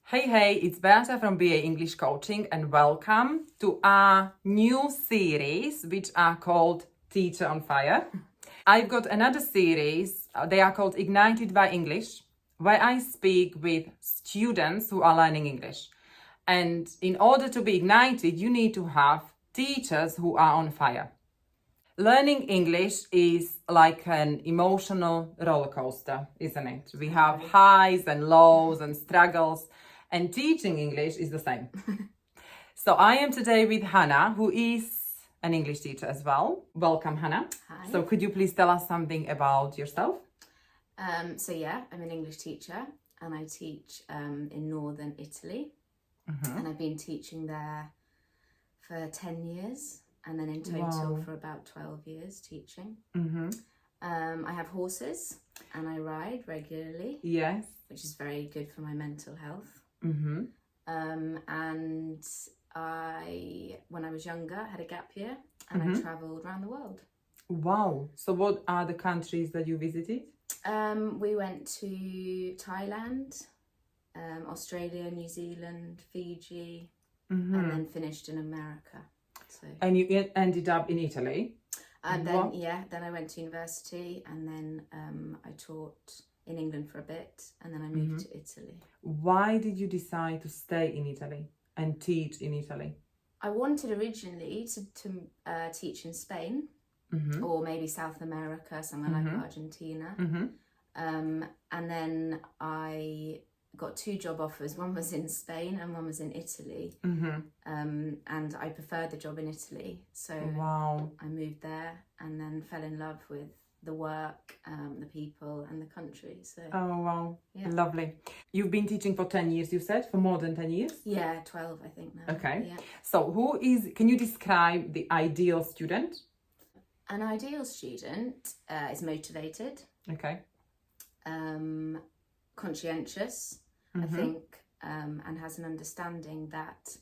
Hey, it's Beata from BA English Coaching and welcome to our new series which are called Teacher on Fire. I've got another series, they are called Ignited by English, where I speak with students who are learning English. And in order to be ignited, you need to have teachers who are on fire. Learning English is like an emotional roller coaster, isn't it? We have highs and lows and struggles, and teaching English is the same. So I am today with Hannah, who is an English teacher as well. Welcome, Hannah. Hi. So could you please tell us something about yourself? I'm an English teacher and I teach in northern Italy. And I've been teaching there for 10 years and then in total for about 12 years teaching. I have horses and I ride regularly. Yes. Which is very good for my mental health. And I, when I was younger, had a gap year and I travelled around the world. Wow. So what are the countries that you visited? We went to Thailand, Australia, New Zealand, Fiji, and then finished in America. So. And you ended up in Italy? Then I went to university and then I taught in England for a bit and then I moved to Italy. Why did you decide to stay in Italy and teach in Italy? I wanted originally to teach in Spain or maybe South America, somewhere like Argentina. And then I got 2 job offers. One was in Spain and one was in Italy. And I preferred the job in Italy. So I moved there and then fell in love with the work, the people and the country. So yeah. Lovely. You've been teaching for 10 years, you said? For more than 10 years? Yeah, 12 I think now. Okay. Yeah. So can you describe the ideal student? An ideal student is motivated. Okay. Conscientious, I think, and has an understanding that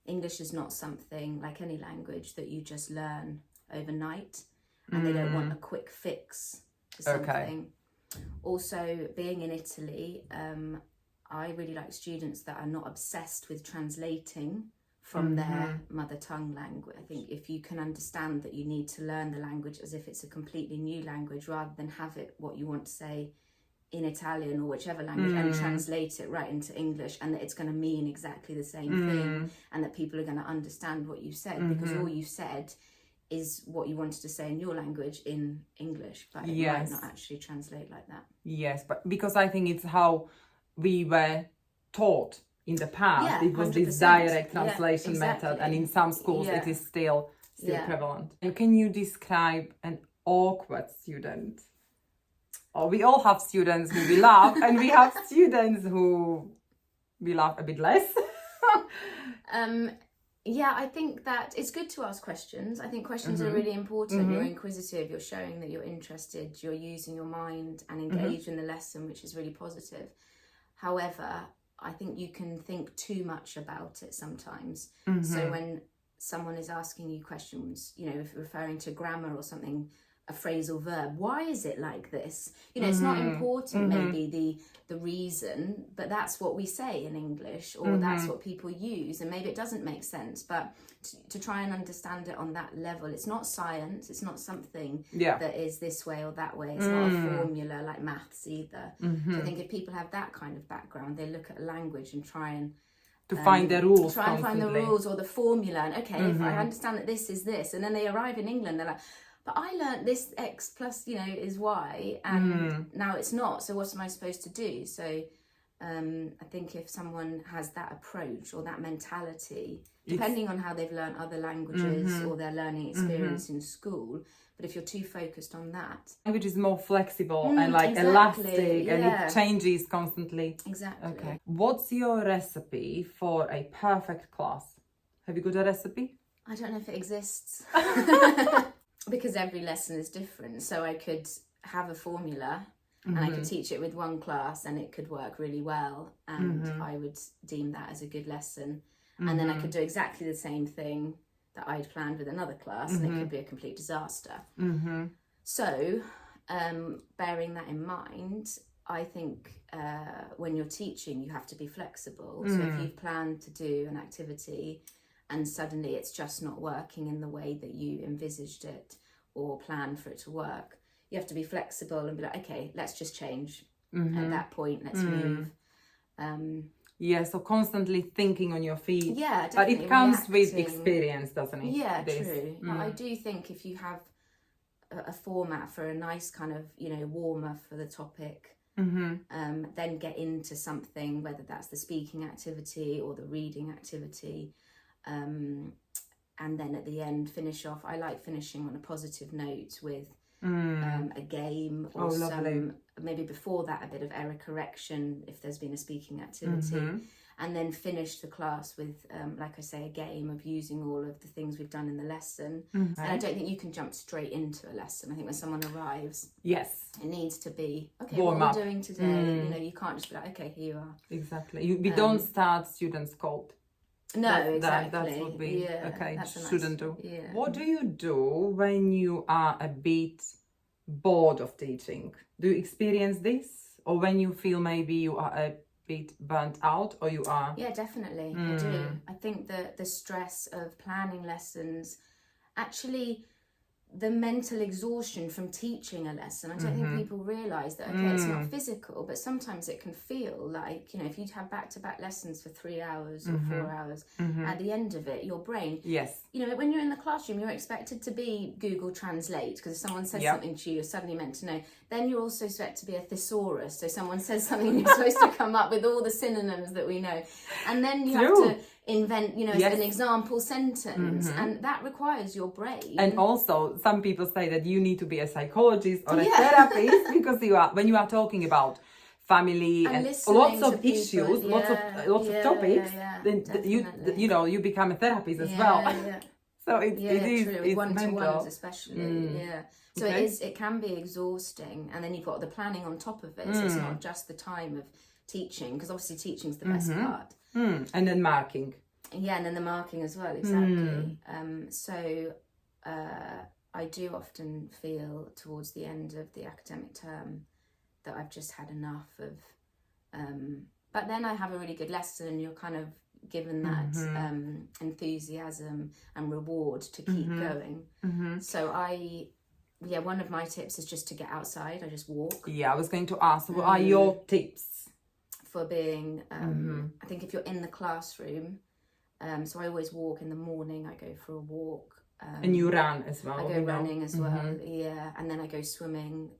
English is not something like any language that you just learn overnight, and they don't want a quick fix to something. Also, being in Italy, I really like students that are not obsessed with translating from their mother tongue language. I think if you can understand that you need to learn the language as if it's a completely new language rather than have it what you want to say in Italian or whichever language and translate it right into English, and that it's going to mean exactly the same thing and that people are going to understand what you said because all you said is what you wanted to say in your language in English, but it might not actually translate like that. Yes, but because I think it's how we were taught in the past. It was 100%. This direct translation method, and in some schools it is still prevalent. And can you describe an awkward student? Oh, we all have students who we love, and we have students who we love a bit less. I think that it's good to ask questions. I think questions are really important. You're inquisitive, you're showing that you're interested, you're using your mind and engaged in the lesson, which is really positive. However, I think you can think too much about it sometimes. So when someone is asking you questions, if referring to grammar or something, a phrasal verb, why is it like this? It's not important maybe the reason, but that's what we say in English, or that's what people use, and maybe it doesn't make sense, but to try and understand it on that level, it's not science, it's not something that is this way or that way, it's not a formula like maths either. So I think if people have that kind of background, they look at a language and try and find the rules. Try and find the rules or the formula, and if I understand that this is this, and then they arrive in England, they're like, but I learnt this X plus, is Y, and now it's not. So what am I supposed to do? So I think if someone has that approach or that mentality, depending on how they've learnt other languages or their learning experience in school, but if you're too focused on that. Language is more flexible and elastic and it changes constantly. Exactly. Okay. What's your recipe for a perfect class? Have you got a recipe? I don't know if it exists. Because every lesson is different, so I could have a formula and I could teach it with one class and it could work really well, and I would deem that as a good lesson, and then I could do exactly the same thing that I'd planned with another class and it could be a complete disaster. So bearing that in mind, I think when you're teaching, you have to be flexible. So if you've planned to do an activity and suddenly it's just not working in the way that you envisaged it or planned for it to work, you have to be flexible and be like, okay, let's just change at that point. Let's move. Yeah, so constantly thinking on your feet. Yeah, but definitely it comes with reacting. experience, doesn't it? Yeah, true. But I do think if you have a format for a nice kind of, warmer for the topic, then get into something, whether that's the speaking activity or the reading activity, and then at the end finish off. I like finishing on a positive note with a game or maybe before that a bit of error correction if there's been a speaking activity, and then finish the class with like I say, a game of using all of the things we've done in the lesson. And I don't think you can jump straight into a lesson. I think when someone arrives, it needs to be, okay, warm what up. are we doing today? You can't just be like, okay, here you are. Exactly. We don't start students cold. No, exactly. That would be okay. Shouldn't do. Yeah. What do you do when you are a bit bored of teaching? Do you experience this, or when you feel maybe you are a bit burnt out, or you are? Yeah, definitely. I do. I think that the stress of planning lessons, actually the mental exhaustion from teaching a lesson, I don't think people realise that, okay, it's not physical, but sometimes it can feel like, if you have back-to-back lessons for 3 hours or 4 hours, at the end of it, your brain, when you're in the classroom, you're expected to be Google Translate, because if someone says something to you, you're suddenly meant to know. Then you're also expected to be a thesaurus, so someone says something and you're supposed to come up with all the synonyms that we know. And then you have to invent, an example sentence, and that requires your brain. And also, some people say that you need to be a psychologist or a therapist, because when you are talking about family and lots of issues, lots of topics, then you become a therapist as well. Yeah. So it is true. it's One-to-ones mental. especially. So it can be exhausting, and then you've got the planning on top of it. So it's not just the time of teaching, because obviously teaching's the best part. And then marking. Yeah, and then the marking as well, exactly. So I do often feel towards the end of the academic term that I've just had enough of. But then I have a really good lesson, and you're kind of given that enthusiasm and reward to keep going. So one of my tips is just to get outside. I just walk. Yeah, I was going to ask, what are your tips? For being, I think if you're in the classroom, so I always walk in the morning, I go for a walk. And you run as well? I go running as well, and then I go swimming.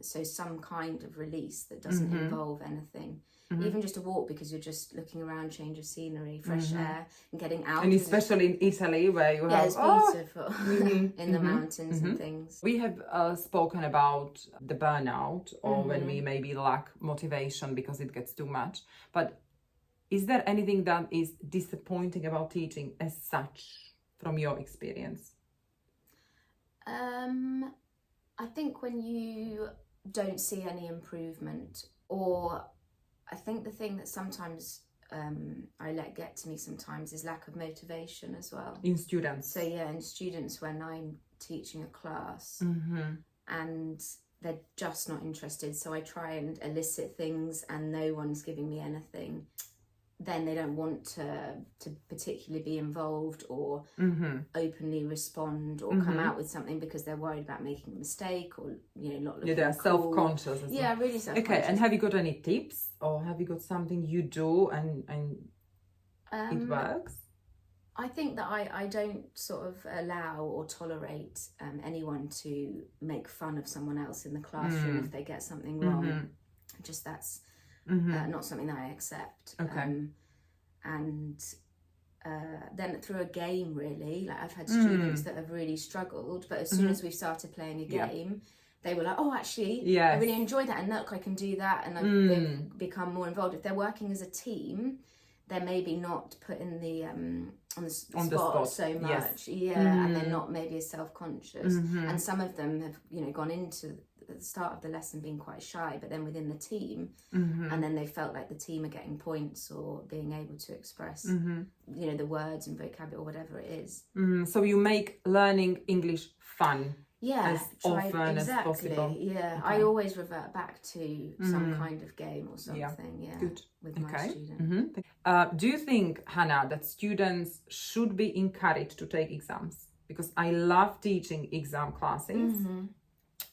So some kind of release that doesn't involve anything. Even just a walk, because you're just looking around, change of scenery, fresh air, and getting out. And especially in Italy, where you have... it's beautiful in the mountains and things. We have spoken about the burnout, or when we maybe lack motivation because it gets too much. But is there anything that is disappointing about teaching as such, from your experience? I think when you don't see any improvement, or I think the thing that sometimes I let get to me sometimes is lack of motivation as well. In students? So in students, when I'm teaching a class and they're just not interested, so I try and elicit things and no one's giving me anything, then they don't want to particularly be involved or openly respond or come out with something, because they're worried about making a mistake or not looking they're cool. self-conscious. Yeah, really self-conscious. Okay, and have you got any tips, or have you got something you do and it works? I think that I don't sort of allow or tolerate anyone to make fun of someone else in the classroom if they get something wrong. Just that's not something that I accept. Okay. And then through a game, really, like I've had students that have really struggled, but as soon as we've started playing a game, they were like, oh, actually, I really enjoyed that, and look, I can do that, and they've become more involved. If they're working as a team, they're maybe not put in the on the spot so much, and they're not maybe as self-conscious. And some of them have gone into the start of the lesson being quite shy, but then within the team, and then they felt like the team are getting points or being able to express the words and vocabulary or whatever it is. So you make learning English fun. Yeah, as often as possible. Yeah, Okay. I always revert back to some kind of game or something. Yeah, Good. with my Okay. students. Do you think, Hannah, that students should be encouraged to take exams? Because I love teaching exam classes.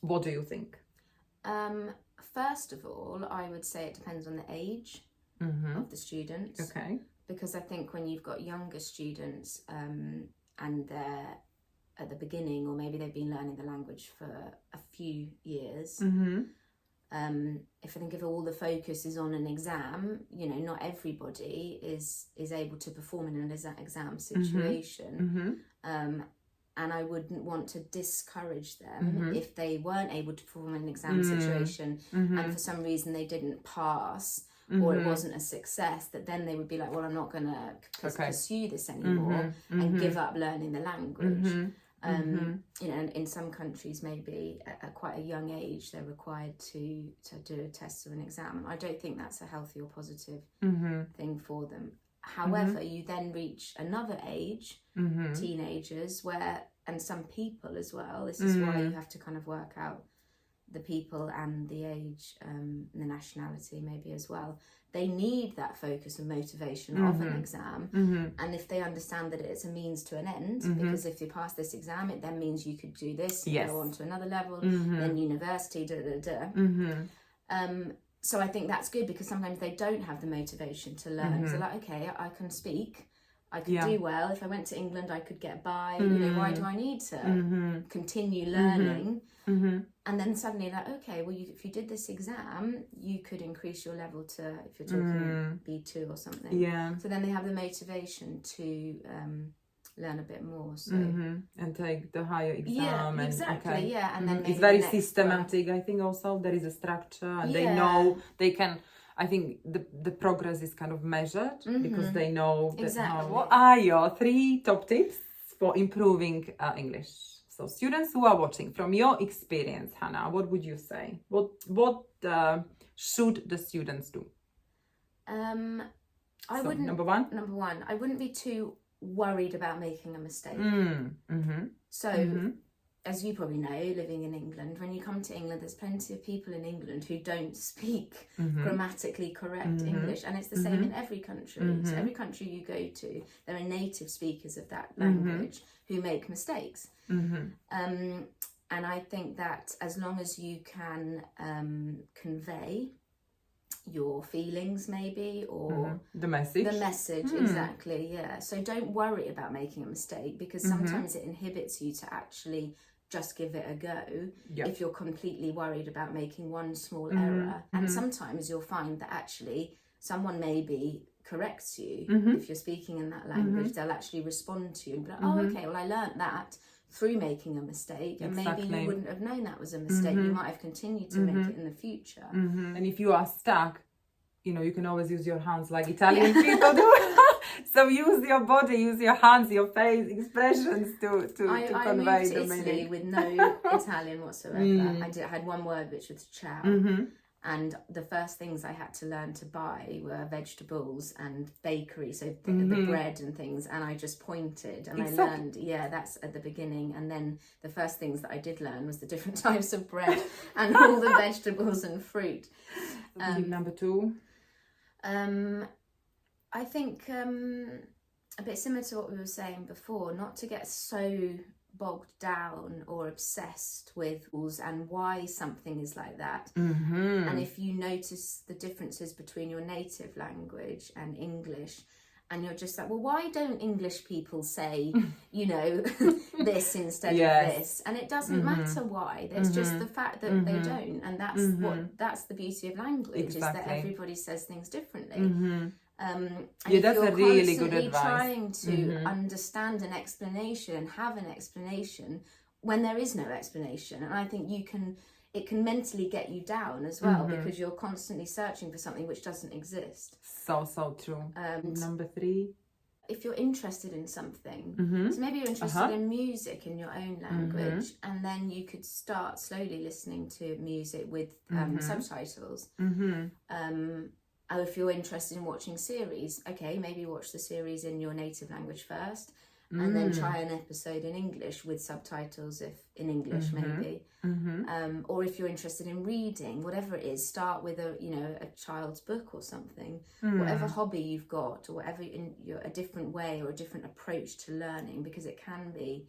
What do you think? First of all, I would say it depends on the age of the students. Okay. Because I think when you've got younger students and they're at the beginning, or maybe they've been learning the language for a few years, if all the focus is on an exam, you know, not everybody is able to perform in an exam situation. And I wouldn't want to discourage them if they weren't able to perform in an exam situation and for some reason they didn't pass or it wasn't a success, that then they would be like, well, I'm not going to pursue this anymore and give up learning the language. You know, in some countries, maybe at quite a young age, they're required to do a test or an exam. And I don't think that's a healthy or positive thing for them. However, you then reach another age, teenagers, where, and some people as well, this is why you have to kind of work out the people and the age, the nationality maybe as well. They need that focus and motivation of an exam. And if they understand that it's a means to an end, because if you pass this exam, it then means you could do this, go on to another level, then university, so I think that's good, because sometimes they don't have the motivation to learn. So they're like, okay, I can speak, I could do well. If I went to England, I could get by. You know, why do I need to continue learning? And then suddenly, like, okay, well, if you did this exam, you could increase your level to, if you're talking B2 or something. Yeah. So then they have the motivation to learn a bit more. So and take the higher exam. Yeah, exactly. And then it's very systematic. I think also there is a structure, and they know they can. I think the progress is kind of measured because they know that what are your 3 top tips for improving English? So students who are watching, from your experience, Hannah, what would you say? What should the students do? Number one, I wouldn't be too worried about making a mistake. As you probably know, living in England, when you come to England, there's plenty of people in England who don't speak grammatically correct English, and it's the same in every country. So every country you go to, there are native speakers of that language who make mistakes. And I think that as long as you can convey your feelings maybe, or the message exactly, so don't worry about making a mistake, because sometimes it inhibits you to actually just give it a go if you're completely worried about making one small error. And sometimes you'll find that actually someone maybe corrects you. If you're speaking in that language, they'll actually respond to you and be like, oh, okay, well, I learned that through making a mistake, and maybe you wouldn't have known that was a mistake. You might have continued to make it in the future. And if you are stuck, you know, you can always use your hands like Italian people do. So use your body, use your hands, your face, expressions to convey the meaning. I moved to Italy with no Italian whatsoever. I had one word, which was ciao. And the first things I had to learn to buy were vegetables and bakery, so the bread and things. And I just pointed and I learned, that's at the beginning. And then the first things that I did learn was the different types of bread and all the vegetables and fruit. Number 2? I think a bit similar to what we were saying before, not to get so bogged down or obsessed with rules and why something is like that. And if you notice the differences between your native language and English, and you're just like, well, why don't English people say, you know, this instead of this? And it doesn't matter why. There's just the fact that they don't, and that's the beauty of language, is that everybody says things differently. And that's a really good advice. Trying to understand an explanation and have an explanation when there is no explanation, and I think it can mentally get you down as well, because you're constantly searching for something which doesn't exist. So true. Number 3. If you're interested in something, so maybe you're interested in music in your own language, and then you could start slowly listening to music with subtitles. Or if you're interested in watching series, okay, maybe watch the series in your native language first, and then try an episode in English with subtitles, if in English maybe. Or if you're interested in reading, whatever it is, start with a child's book or something. Whatever hobby you've got, or whatever a different way or a different approach to learning, because it can be,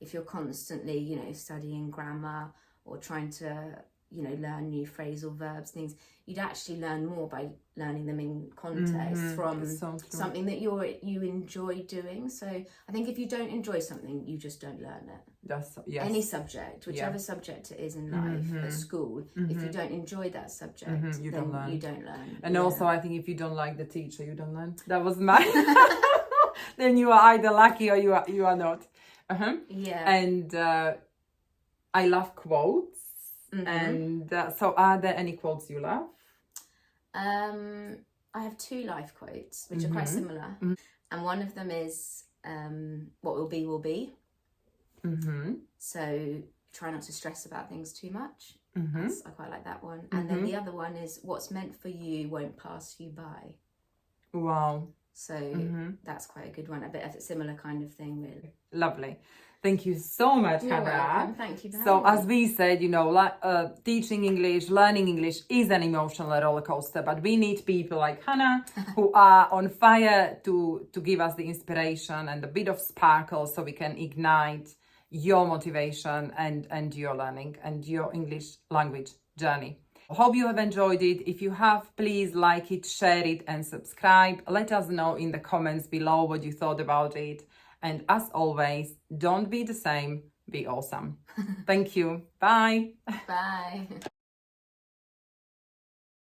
if you're constantly studying grammar or trying to learn new phrasal verbs, things, you'd actually learn more by learning them in context from something that you enjoy doing. So I think if you don't enjoy something, you just don't learn it. Any subject, whichever subject it is in life, at school, if you don't enjoy that subject, you then don't learn. you don't learn. And also, I think if you don't like the teacher, you don't learn. That was my then you are either lucky or you are not. And I love quotes. And so are there any quotes you love? I have 2 life quotes which are quite similar, and one of them is what will be. So try not to stress about things too much. I quite like that one. And then the other one is, what's meant for you won't pass you by. Wow. So that's quite a good one, a bit of a similar kind of thing, really. Lovely. Thank you so much, You're Hannah. welcome. Thank you for So having as me. we said, teaching English, learning English is an emotional roller coaster, but we need people like Hannah who are on fire to give us the inspiration and a bit of sparkle so we can ignite your motivation and your learning and your English language journey. Hope you have enjoyed it. If you have, please like it, share it and subscribe. Let us know in the comments below what you thought about it. And as always, don't be the same, be awesome. Thank you. Bye. Bye.